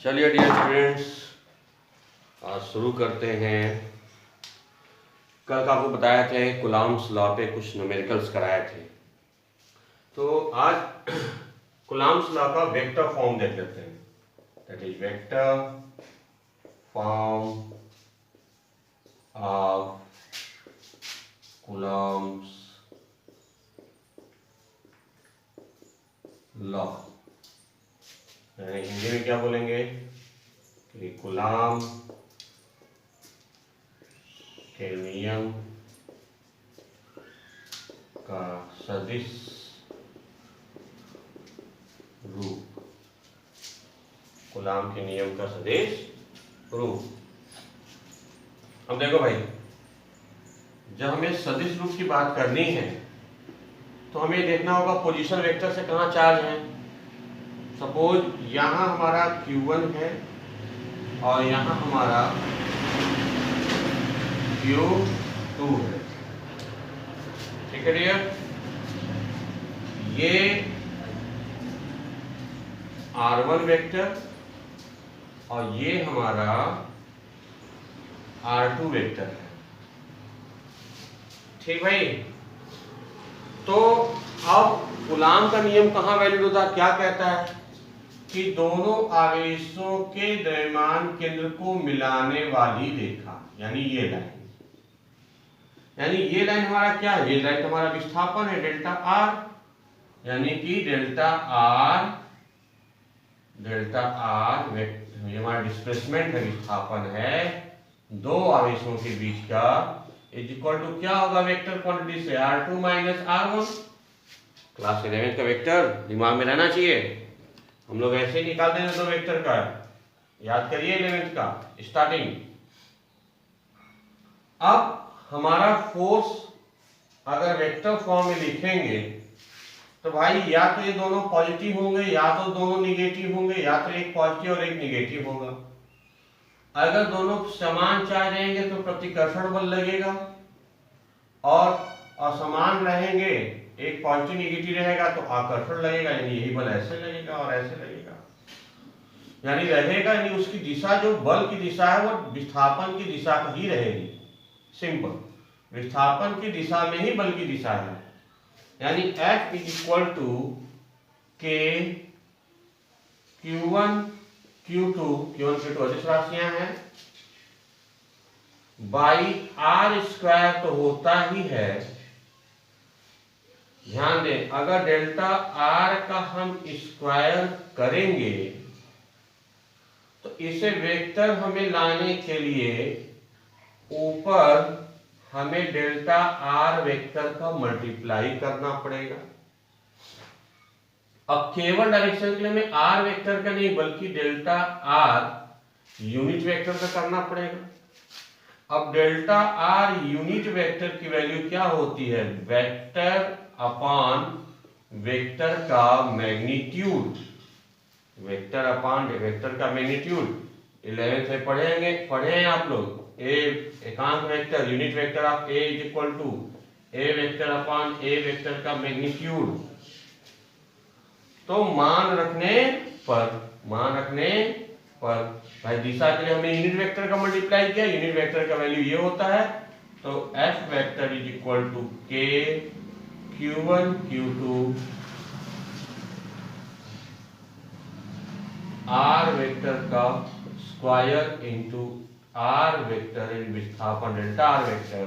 चलिए dear students, आज शुरू करते हैं। कल का आपको बताया थे कूलॉम्स लॉ पे कुछ न्यूमेरिकल्स कराए थे, तो आज कूलॉम्स लॉ का वेक्टर फॉर्म देख लेते हैं। That is vector form of Coulomb's law. Hindi में क्या बोलेंगे कि कूलॉम के नियम का सदिश रूप। कूलॉम के नियम का सदिश रूप। अब देखो भाई, जब हमें सदिश रूप की बात करनी है तो हमें देखना होगा पोजीशन वेक्टर से कहाँ चार्ज है। सपोज यहाँ हमारा Q1 है और यहाँ हमारा Q2 है। ठीक है डियर, ये R1 वेक्टर और ये हमारा R2 वेक्टर है। ठीक भाई, तो अब कूलॉम का नियम कहाँ वैलिड होता है? क्या कहता है कि दोनों आवेशों के द्रव्यमान केंद्र को मिलाने वाली रेखा, यानी ये लाइन, यानी ये लाइन हमारा क्या है? ये लाइन हमारा विस्थापन है डेल्टा आर, यानी कि डेल्टा आर ये हमारा डिस्प्लेसमेंट है, विस्थापन है दो आवेशों के बीच का, इज इक्वल टू क्या होगा वेक्टर क्वांटिटी से? R2 minus R1। क्लास 11 का वेक्टर दिमाग में रहना चाहिए। हम लोग ऐसे ही निकालते हैं दो वेक्टर का, याद करिए 11th का स्टार्टिंग। अब हमारा फोर्स अगर वेक्टर फॉर्म में लिखेंगे तो भाई या तो ये दोनों पॉजिटिव होंगे या तो दोनों निगेटिव होंगे, या तो एक पॉजिटिव और एक निगेटिव होगा। अगर दोनों समान चार्ज रहेंगे तो प्रतिकर्षण बल लगेगा, और असमान रहेंगे, एक पॉजिटिव निगेटिव रहेगा तो आकर्षण लगेगा, यानी यही बल ऐसे लगेगा और ऐसे लगेगा, यानी रहेगा, यानी उसकी दिशा, जो बल की दिशा है वो विस्थापन की दिशा ही रहेगी। सिंपल, विस्थापन की दिशा में ही बल की दिशा है, यानी F इज इक्वल टू के Q1 Q2 अदिश राशियां हैं, बाई R स्क्वायर तो होता ही है। ध्यान दें, अगर डेल्टा R का हम स्क्वायर करेंगे तो इसे वेक्टर हमें लाने के लिए ऊपर हमें डेल्टा R वेक्टर का मल्टीप्लाई करना पड़ेगा। अब केवल डायरेक्शन के लिए हमें R वेक्टर का नहीं बल्कि डेल्टा R यूनिट वेक्टर का करना पड़ेगा। अब डेल्टा R यूनिट वेक्टर की वैल्यू क्या होती है? वेक्टर अपॉन वेक्टर का मैग्नीट्यूड। वेक्टर अपॉन वेक्टर का मैग्नीट्यूड 11th में पढ़े हैं आप लोग। ए एकांक vector, unit vector of A is equal to A vector upon A vector का मैग्नीट्यूड। तो मान रखने पर भाई दिशा के लिए हमने यूनिट वेक्टर का मल्टीप्लाई किया, यूनिट वेक्टर का वैल्यू ये होता है, तो F vector is equal to के Q1 Q2 R वेक्टर का स्क्वायर इंटू R वेक्टर इन विस्थापन delta R vector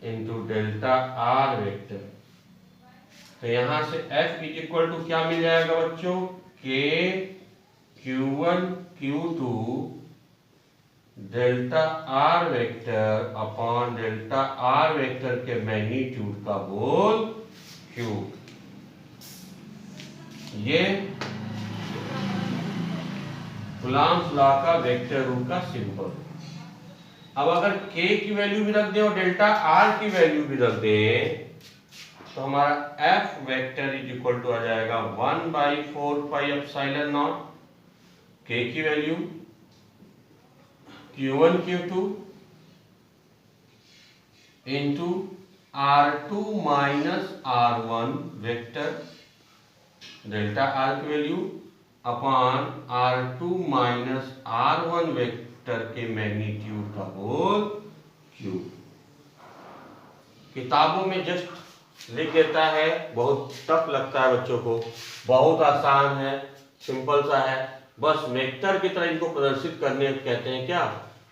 into delta R vector. तो यहां से F इज इक्वल टू क्या मिल जाएगा बच्चों? K Q1 Q2 delta R vector upon delta R vector के मैग्नीट्यूड का होल क्यूब। ये कूलॉम्स लॉ का वेक्टर रूप का सिंबल। अब अगर K की वैल्यू भी रख दें और डेल्टा R की वैल्यू भी रख दें तो हमारा F vector is equal to आ जाएगा 1/4 पाई एप्सिलॉन नॉट। K की value Q1 Q2 into R2 minus R1 vector, delta R की value upon R2 minus R1 vector के मैग्नीट्यूड का होल क्यूब। किताबों में जस्ट लिख देता है, बहुत टफ लगता है बच्चों को, बहुत आसान है, सिंपल सा है, बस वेक्टर की तरह इनको प्रदर्शित करने कहते हैं क्या,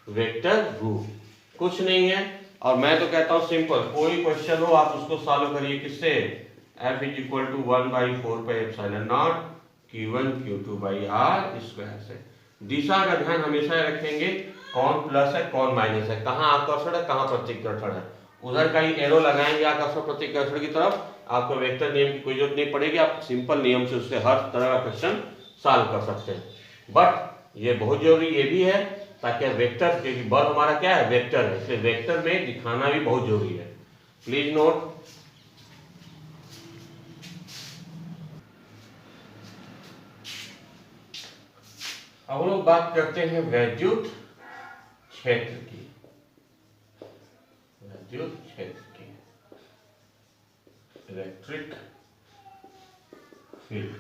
वेक्टर रूप, कुछ नहीं है। और मैं तो कहता हूँ सिंपल, कोई क्वेश्चन हो आप उसको सॉल्व करिए किससे, F is equal to 1/4πε0 Q1 Q2 by R square से। दिशा का ध्यान हमेशा रखेंगे, कौन प्लस है कौन माइनस है, कहाँ आकर्षण है कहाँ प्रतिकर्षण है, उधर का ही एरो लगाएंगे आकर्षण प्रतिकर्षण की तरफ, आपको वेक्टर नियम की कोई जरूरत नहीं पड़ेगी, आप सिंपल नियम से उससे हर तरह का क्वेश्चन सॉल्व कर सकते हैं। बट ये बहुत जरूरी ये भी है ताकि वेक्टर, क्योंकि बल हमारा क्या है, वेक्टर है, इसलिए वेक्टर में दिखाना भी बहुत जरूरी है। Please note. अब लोग बात करते हैं वैद्युत क्षेत्र की, वैद्युत क्षेत्र की, इलेक्ट्रिक फील्ड।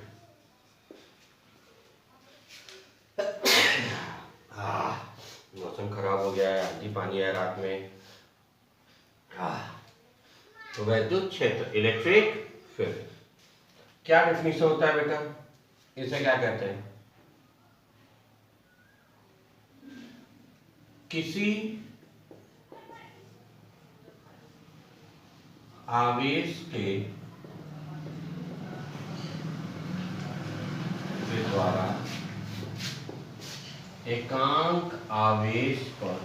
मौसम खराब हो गया है, आंधी पानी है रात में। तो वैद्युत क्षेत्र, इलेक्ट्रिक फील्ड, क्या डेफिनेशन होता है बेटा, इसे क्या कहते हैं, किसी आवेश के द्वारा एकांक आवेश पर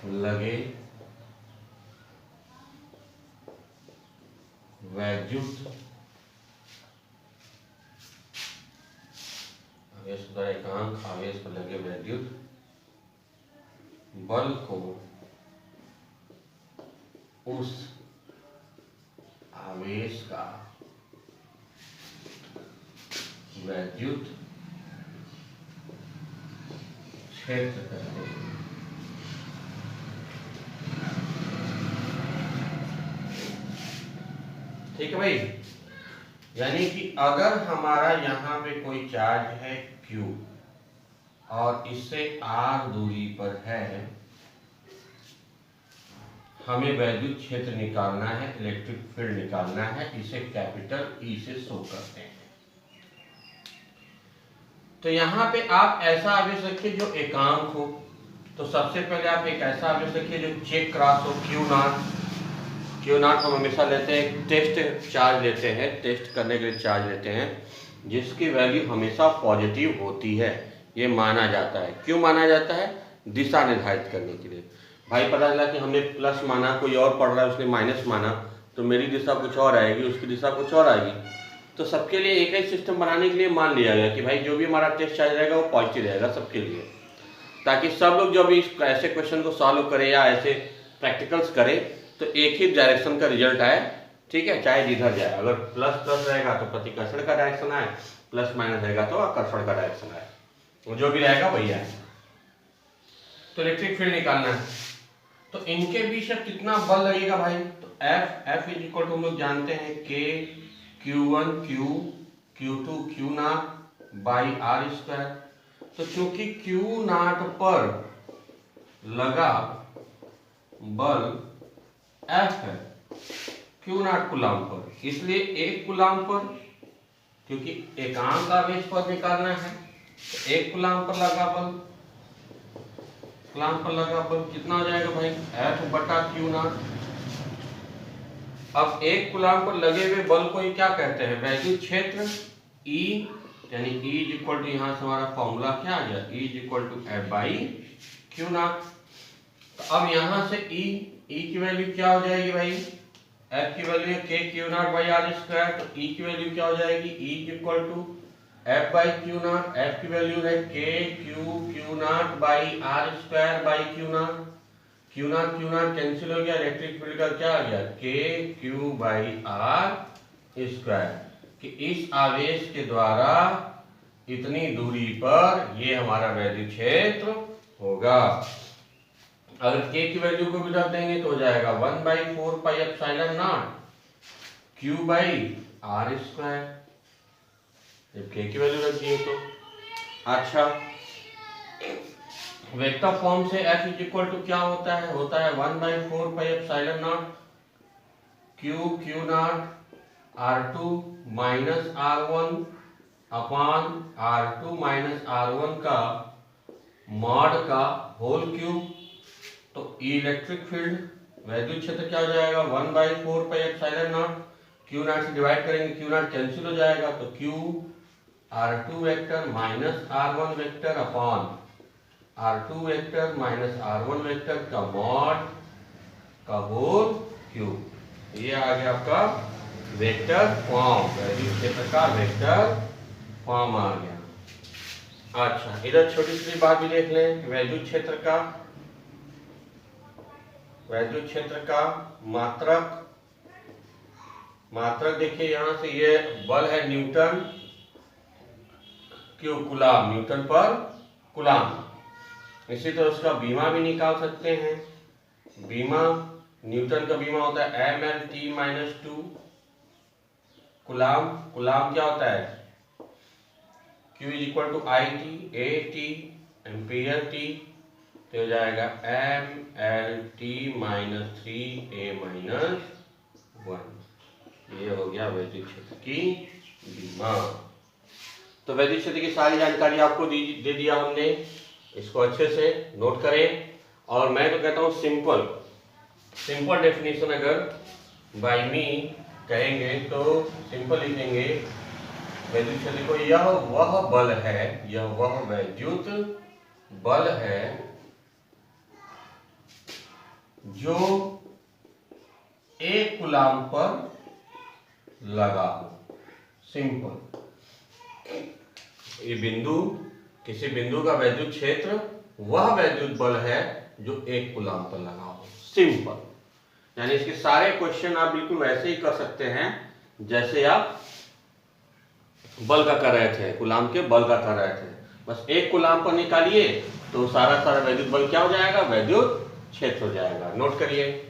लगे वैद्युत आवेश द्वारा एकांक आवेश पर लगे वैद्युत बल को उस आवेश का वैद्युत क्षेत्र कहते हैं। ठीक है भाई, यानी कि अगर हमारा यहाँ पे कोई चार्ज है Q और इससे R दूरी पर है, हमें वैद्युत क्षेत्र निकालना है, इलेक्ट्रिक फील्ड निकालना है, इसे कैपिटल E से शो करते हैं। तो यहाँ पे आप ऐसा आवेश रखिए जो एकांक हो, तो सबसे पहले आप एक ऐसा आवेश रखिए जो चेक क्रॉस हो, Q नॉट हम हमेशा लेते हैं, टेस्ट चार्ज लेते हैं, टेस्ट करने के लिए चार्ज लेते हैं जिसकी वैल्यू हमेशा पॉजिटिव होती है, ये माना जाता है। क्यों माना जाता है, दिशा निर्धारित करने के लिए। भाई पता चला कि हमने प्लस माना, कोई और पढ़ रहा है उसने माइनस माना, तो मेरी दिशा कुछ और आएगी, उसकी दिशा कुछ और आएगी, तो सबके लिए एक ही सिस्टम बनाने के लिए मान लिया गया कि भाई जो भी हमारा टेस्ट चार्ज रहेगा वो पॉजिटिव रहेगा सबके लिए, ताकि सब लोग जो भी ऐसे क्वेश्चन को सॉल्व करें या ऐसे प्रैक्टिकल्स करें तो एक ही डायरेक्शन का रिजल्ट आए। ठीक है, चाहे जिधर जाए, अगर प्लस प्लस रहेगा तो प्रतिकर्षण का डायरेक्शन आए, प्लस माइनस रहेगा तो आकर्षण का डायरेक्शन आए, वो जो भी रहेगा वही आए। तो इलेक्ट्रिक फील्ड निकालना है, तो इनके बीच अब कितना बल लगेगा भाई, तो F इज इक्वल टू हम लोग जानते हैं K Q1 Q Q2 Q naught by R square. तो चूंकि Q नॉट पर लगा बल F है, Q नॉट कूलम पर, इसलिए एक कूलम पर, क्योंकि एकांक आवेश पर निकालना है, तो एक कूलम पर लगा बल, कूलम पर लगा बल कितना हो जाएगा भाई, F बटा Q नॉट। अब एक कूलम पर लगे हुए बल को ही क्या कहते हैं, वैद्युत क्षेत्र E, यानी E इज इक्वल टू, यहाँ से हमारा फॉर्मूला क्या आ गया, E is equal to F by Q naught. तो अब यहाँ से E की वैल्यू क्या हो जाएगी भाई, F की वैल्यू है K Q naught by R square, तो E की वैल्यू क्या हो जाएगी, E is equal to F by Q naught, F की वैल्यू है K Q naught by R square by Q naught, Q naught cancel हो गया, इलेक्ट्रिक फील्ड का क्या आ गया, K Q by R square, कि इस आवेश के द्वारा इतनी दूरी पर ये हमारा वैद्युत क्षेत्र होगा। अगर K की वैल्यू को भी रख देंगे तो हो जाएगा 1/4 pi epsilon naught Q by R square, जब K की वैल्यू रख दिए तो। अच्छा, वेक्टर फॉर्म से F इज इक्वल टू क्या होता है? होता है 1/4 pi epsilon naught Q naught R2 minus R1 upon R2 minus R1 का मॉड का होल क्यूब। तो इलेक्ट्रिक फील्ड वैद्युत क्षेत्र क्या हो जाएगा? 1/4 pi epsilon naught, Q naught से डिवाइड करेंगे, Q नॉट कैंसिल हो जाएगा, तो Q R2 vector minus R1 vector upon R2 vector minus R1 vector का मॉड का होल क्यूब। ये आ गया आपका वेक्टर फॉर्म, वैद्युत क्षेत्र का वेक्टर फॉर्म आ गया। अच्छा, इधर छोटी सी बात भी देख लें, वैद्युत क्षेत्र का मात्रक देखिए यहां से, ये बल है न्यूटन क्यों कूलाम, न्यूटन पर कूलाम। इसी तरह उसका बीमा भी निकाल सकते हैं। बीमा, न्यूटन का बीमा होता है mLT-2 कूलाम। कूलाम क्या होता है? Q is equal to IT AT ampere T, तो हो जाएगा mLT-3A-1। ये हो गया वैद्युत क्षेत्र की बीमा। तो वैद्युत क्षेत्र की सारी जानकारी आपको दे दिया हमने, इसको अच्छे से नोट करें। और मैं तो कहता हूँ सिंपल डेफिनेशन अगर बाय मी कहेंगे तो सिंपल लिखेंगे वैद्युत क्षेत्र को, यह वह बल है, यह वह वैद्युत बल है जो एक कूलाम पर लगा हो। सिंपल, ये बिंदु, किसी बिंदु का वैद्युत क्षेत्र वह वैद्युत बल है जो एक कूलाम पर लगा हो। सिंपल, यानी इसके सारे क्वेश्चन आप बिल्कुल वैसे ही कर सकते हैं जैसे आप बल का कर रहे थे, कूलाम के बल का कर रहे थे। बस एक कूलाम पर निकालिए तो सारा वैद्युत बल क्या हो जाएगा? वैद्युत क्षेत्र हो जाएगा। नोट करिए।